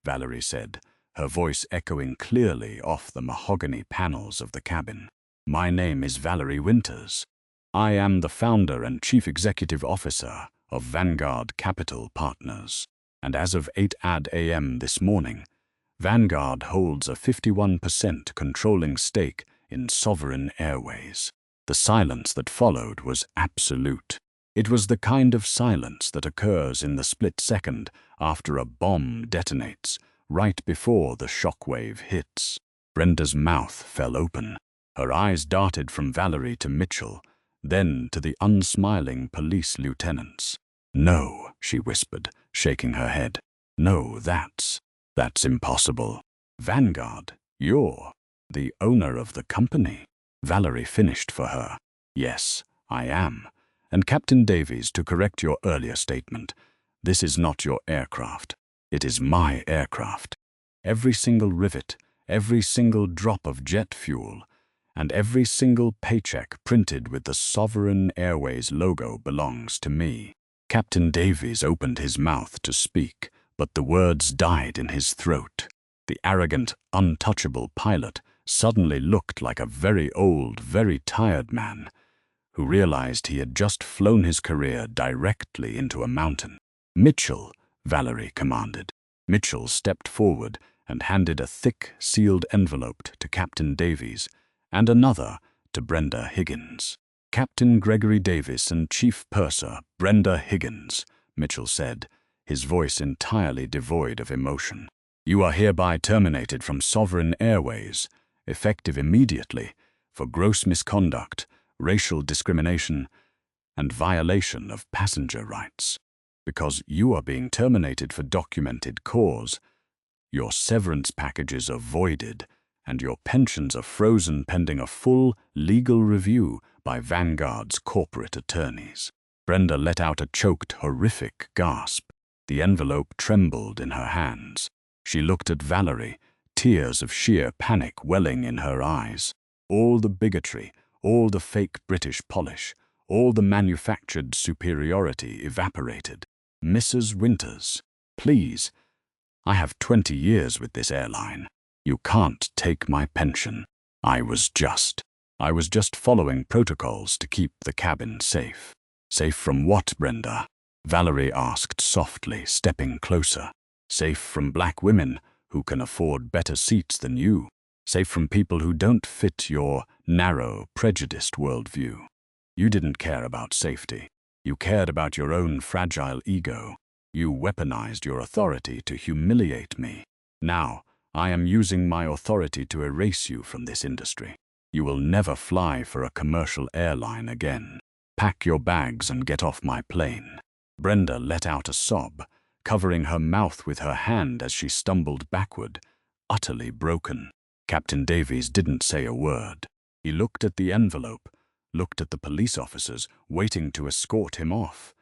Valerie said, her voice echoing clearly off the mahogany panels of the cabin. My name is Valerie Winters. I am the founder and chief executive officer of Vanguard Capital Partners, and as of 8 a.m. this morning, Vanguard holds a 51% controlling stake in Sovereign Airways. The silence that followed was absolute. It was the kind of silence that occurs in the split second after a bomb detonates, right before the shockwave hits. Brenda's mouth fell open. Her eyes darted from Valerie to Mitchell, then to the unsmiling police lieutenants. "No," she whispered, shaking her head. "No, that's impossible. Vanguard, you're the owner of the company." Valerie finished for her. "Yes, I am. And Captain Davies, to correct your earlier statement, this is not your aircraft. It is my aircraft. Every single rivet, every single drop of jet fuel, and every single paycheck printed with the Sovereign Airways logo belongs to me." Captain Davies opened his mouth to speak, but the words died in his throat. The arrogant, untouchable pilot suddenly looked like a very old, very tired man who realized he had just flown his career directly into a mountain. "Mitchell," Valerie commanded. Mitchell stepped forward and handed a thick, sealed envelope to Captain Davies and another to Brenda Higgins. "Captain Gregory Davis and Chief Purser Brenda Higgins," Mitchell said, his voice entirely devoid of emotion. "You are hereby terminated from Sovereign Airways, effective immediately, for gross misconduct, racial discrimination, and violation of passenger rights. Because you are being terminated for documented cause, your severance packages are voided, and your pensions are frozen pending a full legal review by Vanguard's corporate attorneys." Brenda let out a choked, horrific gasp. The envelope trembled in her hands. She looked at Valerie, tears of sheer panic welling in her eyes. All the bigotry, all the fake British polish, all the manufactured superiority evaporated. "Mrs. Winters, please, I have 20 years with this airline. You can't take my pension. I was just following protocols to keep the cabin safe." "Safe from what, Brenda?" Valerie asked softly, stepping closer. "Safe from black women who can afford better seats than you. Safe from people who don't fit your narrow, prejudiced worldview. You didn't care about safety. You cared about your own fragile ego. You weaponized your authority to humiliate me. Now, I am using my authority to erase you from this industry. You will never fly for a commercial airline again. Pack your bags and get off my plane." Brenda let out a sob, covering her mouth with her hand as she stumbled backward, utterly broken. Captain Davies didn't say a word. He looked at the envelope, looked at the police officers waiting to escort him off,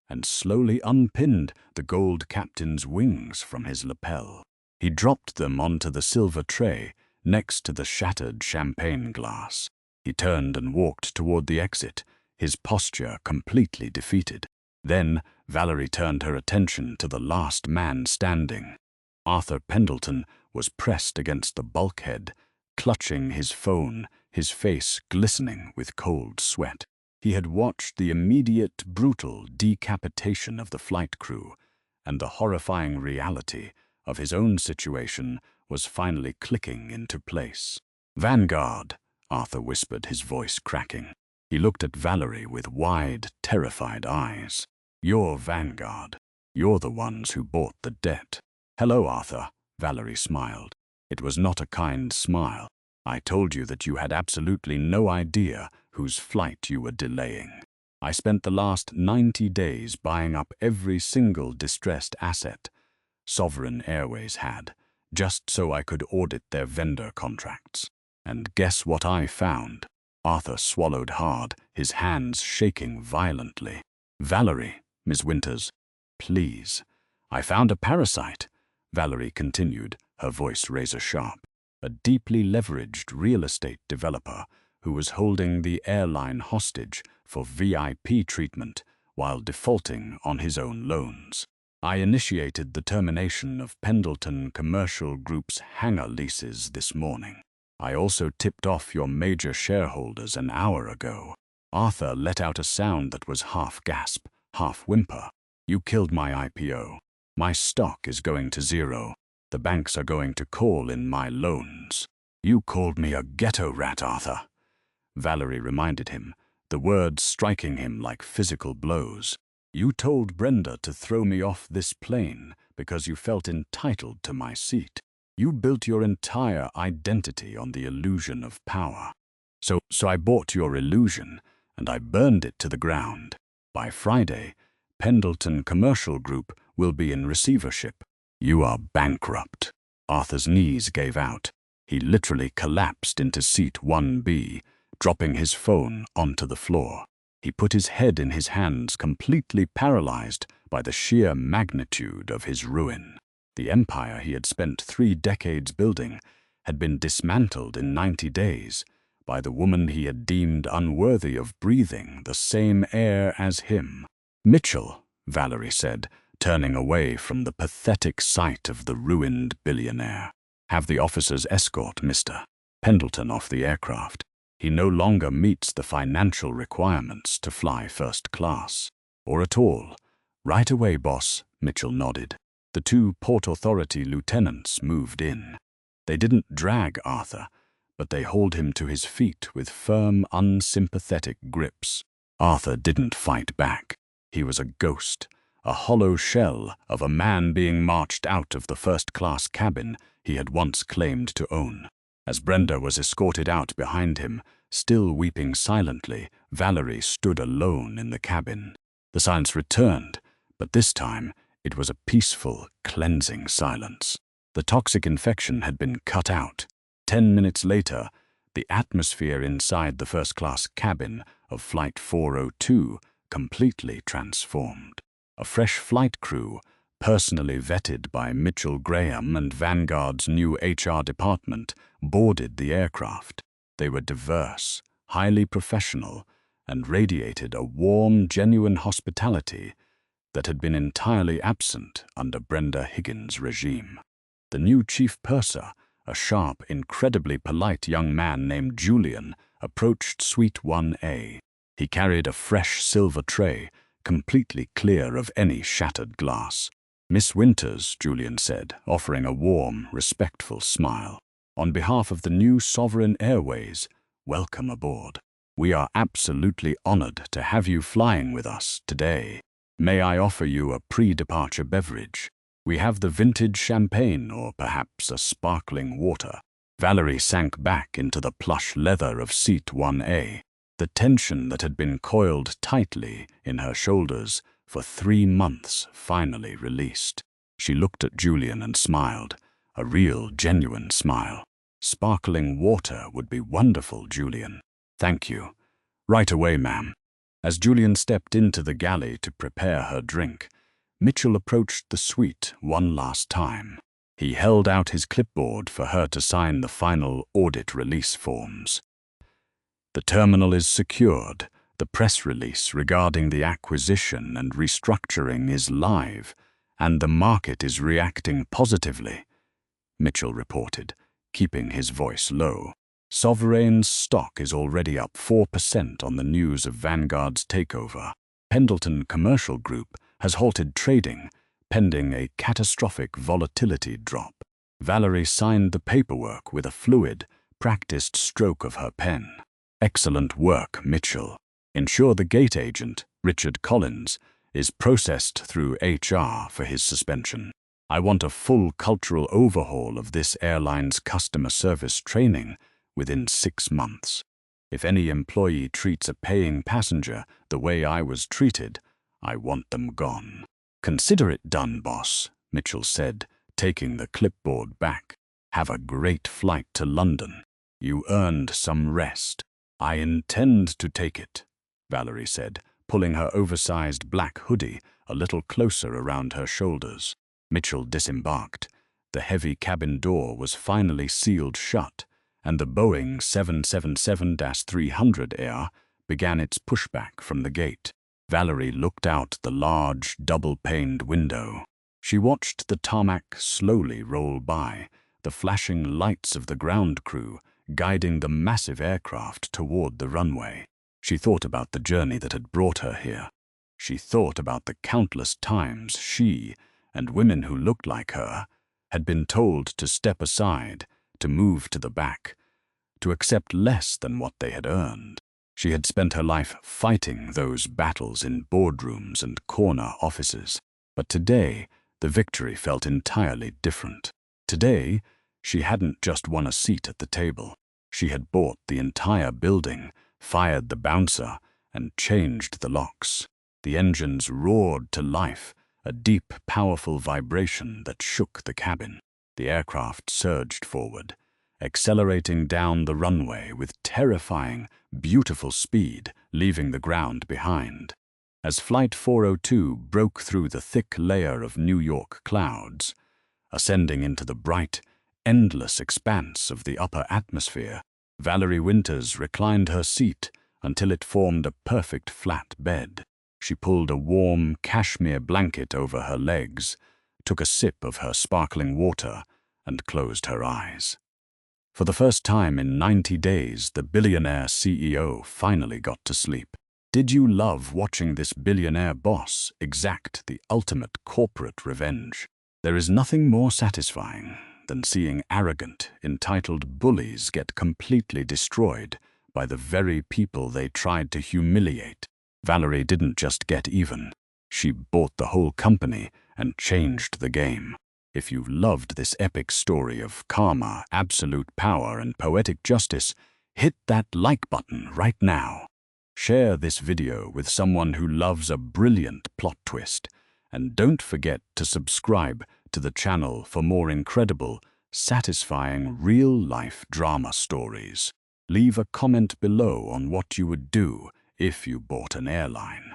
and slowly unpinned the gold captain's wings from his lapel. He dropped them onto the silver tray next to the shattered champagne glass. He turned and walked toward the exit, his posture completely defeated. Then Valerie turned her attention to the last man standing. Arthur Pendleton was pressed against the bulkhead, clutching his phone, his face glistening with cold sweat. He had watched the immediate, brutal decapitation of the flight crew, and the horrifying reality of his own situation was finally clicking into place. "Vanguard," Arthur whispered, his voice cracking. He looked at Valerie with wide, terrified eyes. "You're Vanguard. You're the ones who bought the debt." "Hello, Arthur," Valerie smiled. It was not a kind smile. "I told you that you had absolutely no idea whose flight you were delaying. I spent the last 90 days buying up every single distressed asset Sovereign Airways had, just so I could audit their vendor contracts. And guess what I found?" Arthur swallowed hard, his hands shaking violently. "Valerie, Miss Winters, please. I found a parasite," Valerie continued, her voice razor-sharp. "A deeply leveraged real estate developer who was holding the airline hostage for VIP treatment while defaulting on his own loans. I initiated the termination of Pendleton Commercial Group's hangar leases this morning. I also tipped off your major shareholders an hour ago." Arthur let out a sound that was half gasp, half whimper. "You killed my IPO. My stock is going to zero. The banks are going to call in my loans." "You called me a ghetto rat, Arthur," Valerie reminded him, the words striking him like physical blows. "You told Brenda to throw me off this plane because you felt entitled to my seat. You built your entire identity on the illusion of power. So I bought your illusion, and I burned it to the ground. By Friday, Pendleton Commercial Group will be in receivership. You are bankrupt." Arthur's knees gave out. He literally collapsed into seat 1B, dropping his phone onto the floor. He put his head in his hands, completely paralyzed by the sheer magnitude of his ruin. The empire he had spent 3 decades building had been dismantled in 90 days by the woman he had deemed unworthy of breathing the same air as him. "Mitchell," Valerie said, turning away from the pathetic sight of the ruined billionaire. "Have the officers escort Mr. Pendleton off the aircraft. He no longer meets the financial requirements to fly first class, or at all." "Right away, boss," Mitchell nodded. The 2 Port Authority lieutenants moved in. They didn't drag Arthur, but they hauled him to his feet with firm, unsympathetic grips. Arthur didn't fight back. He was a ghost, a hollow shell of a man being marched out of the first-class cabin he had once claimed to own. As Brenda was escorted out behind him, still weeping silently, Valerie stood alone in the cabin. The silence returned, but this time it was a peaceful, cleansing silence. The toxic infection had been cut out. 10 minutes later, the atmosphere inside the first-class cabin of Flight 402 completely transformed. A fresh flight crew, personally vetted by Mitchell Graham and Vanguard's new HR department, boarded the aircraft. They were diverse, highly professional, and radiated a warm, genuine hospitality that had been entirely absent under Brenda Higgins' regime. The new chief purser, a sharp, incredibly polite young man named Julian, approached Suite 1A. He carried a fresh silver tray, completely clear of any shattered glass. "Miss Winters," Julian said, offering a warm, respectful smile. "On behalf of the new Sovereign Airways, welcome aboard. We are absolutely honored to have you flying with us today. May I offer you a pre-departure beverage? We have the vintage champagne or perhaps a sparkling water." Valerie sank back into the plush leather of seat 1A. The tension that had been coiled tightly in her shoulders for 3 months finally released. She looked at Julian and smiled, a real, genuine smile. "Sparkling water would be wonderful, Julian." "Thank you. Right away, ma'am." As Julian stepped into the galley to prepare her drink, Mitchell approached the suite one last time. He held out his clipboard for her to sign the final audit release forms. "The terminal is secured. The press release regarding the acquisition and restructuring is live, and the market is reacting positively," Mitchell reported, keeping his voice low. "Sovereign's stock is already up 4% on the news of Vanguard's takeover. Pendleton Commercial Group has halted trading, pending a catastrophic volatility drop." Valerie signed the paperwork with a fluid, practiced stroke of her pen. "Excellent work, Mitchell. Ensure the gate agent, Richard Collins, is processed through HR for his suspension. I want a full cultural overhaul of this airline's customer service training within 6 months. If any employee treats a paying passenger the way I was treated, I want them gone." "Consider it done, boss," Mitchell said, taking the clipboard back. "Have a great flight to London. You earned some rest." "I intend to take it," Valerie said, pulling her oversized black hoodie a little closer around her shoulders. Mitchell disembarked. The heavy cabin door was finally sealed shut, and the Boeing 777-300 Air began its pushback from the gate. Valerie looked out the large, double-paned window. She watched the tarmac slowly roll by, the flashing lights of the ground crew guiding the massive aircraft toward the runway. She thought about the journey that had brought her here. She thought about the countless times she, and women who looked like her, had been told to step aside, to move to the back, to accept less than what they had earned. She had spent her life fighting those battles in boardrooms and corner offices. But today, the victory felt entirely different. Today, she hadn't just won a seat at the table. She had bought the entire building, fired the bouncer, and changed the locks. The engines roared to life, a deep, powerful vibration that shook the cabin. The aircraft surged forward, accelerating down the runway with terrifying, beautiful speed, leaving the ground behind. As Flight 402 broke through the thick layer of New York clouds, ascending into the bright, endless expanse of the upper atmosphere, Valerie Winters reclined her seat until it formed a perfect flat bed. She pulled a warm cashmere blanket over her legs, took a sip of her sparkling water, and closed her eyes. For the first time in 90 days, the billionaire CEO finally got to sleep. Did you love watching this billionaire boss exact the ultimate corporate revenge? There is nothing more satisfying than seeing arrogant, entitled bullies get completely destroyed by the very people they tried to humiliate. Valerie didn't just get even. She bought the whole company and changed the game. If you loved this epic story of karma, absolute power, and poetic justice, hit that like button right now. Share this video with someone who loves a brilliant plot twist. And don't forget to subscribe to the channel for more incredible, satisfying, real-life drama stories. Leave a comment below on what you would do if you bought an airline.